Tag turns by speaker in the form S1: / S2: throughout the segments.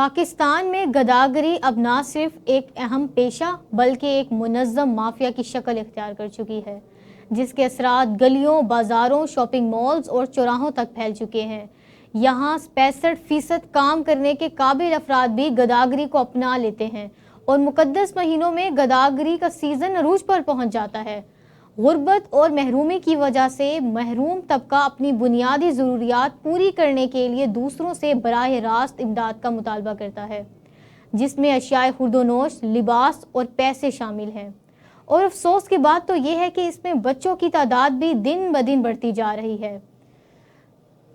S1: پاکستان میں گداگری اب نہ صرف ایک اہم پیشہ بلکہ ایک منظم مافیا کی شکل اختیار کر چکی ہے، جس کے اثرات گلیوں، بازاروں، شاپنگ مالز اور چوراہوں تک پھیل چکے ہیں۔ یہاں 65% کام کرنے کے قابل افراد بھی گداگری کو اپنا لیتے ہیں اور مقدس مہینوں میں گداگری کا سیزن عروج پر پہنچ جاتا ہے۔ غربت اور محرومی کی وجہ سے محروم طبقہ اپنی بنیادی ضروریات پوری کرنے کے لیے دوسروں سے براہ راست امداد کا مطالبہ کرتا ہے، جس میں اشیاء خورد و نوش، لباس اور پیسے شامل ہیں۔ اور افسوس کی بات تو یہ ہے کہ اس میں بچوں کی تعداد بھی دن بدن بڑھتی جا رہی ہے۔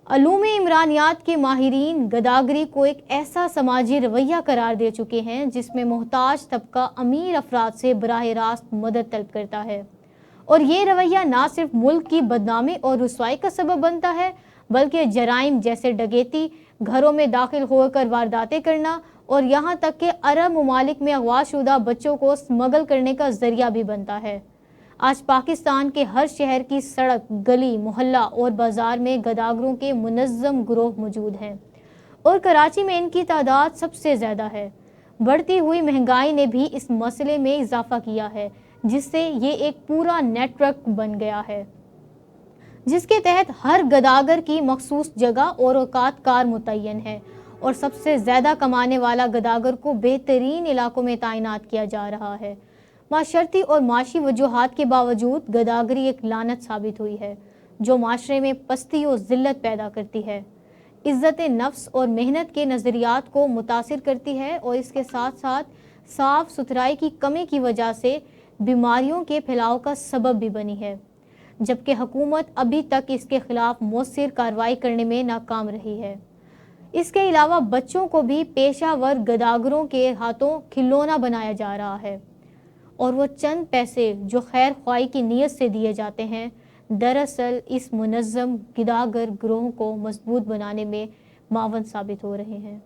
S1: علوم عمرانیات کے ماہرین گداگری کو ایک ایسا سماجی رویہ قرار دے چکے ہیں جس میں محتاج طبقہ امیر افراد سے براہ راست مدد طلب کرتا ہے، اور یہ رویہ نہ صرف ملک کی بدنامی اور رسوائی کا سبب بنتا ہے بلکہ جرائم جیسے ڈکیتی، گھروں میں داخل ہو کر وارداتیں کرنا اور یہاں تک کہ عرب ممالک میں اغوا شدہ بچوں کو اسمگل کرنے کا ذریعہ بھی بنتا ہے۔ آج پاکستان کے ہر شہر کی سڑک، گلی، محلہ اور بازار میں گداگروں کے منظم گروہ موجود ہیں، اور کراچی میں ان کی تعداد سب سے زیادہ ہے۔ بڑھتی ہوئی مہنگائی نے بھی اس مسئلے میں اضافہ کیا ہے، جس سے یہ ایک پورا نیٹ ورک بن گیا ہے، جس کے تحت ہر گداگر کی مخصوص جگہ اور اوقات کار متعین ہے، اور سب سے زیادہ کمانے والا گداگر کو بہترین علاقوں میں تعینات کیا جا رہا ہے۔ معاشرتی اور معاشی وجوہات کے باوجود گداگری ایک لعنت ثابت ہوئی ہے جو معاشرے میں پستی و ذلت پیدا کرتی ہے، عزت نفس اور محنت کے نظریات کو متاثر کرتی ہے، اور اس کے ساتھ ساتھ صاف ستھرائی کی کمی کی وجہ سے بیماریوں کے پھیلاؤ کا سبب بھی بنی ہے، جبکہ حکومت ابھی تک اس کے خلاف مؤثر کارروائی کرنے میں ناکام رہی ہے۔ اس کے علاوہ بچوں کو بھی پیشہ ور گداگروں کے ہاتھوں کھلونا بنایا جا رہا ہے، اور وہ چند پیسے جو خیر خواہی کی نیت سے دیے جاتے ہیں دراصل اس منظم گداگر گروہ کو مضبوط بنانے میں معاون ثابت ہو رہے ہیں۔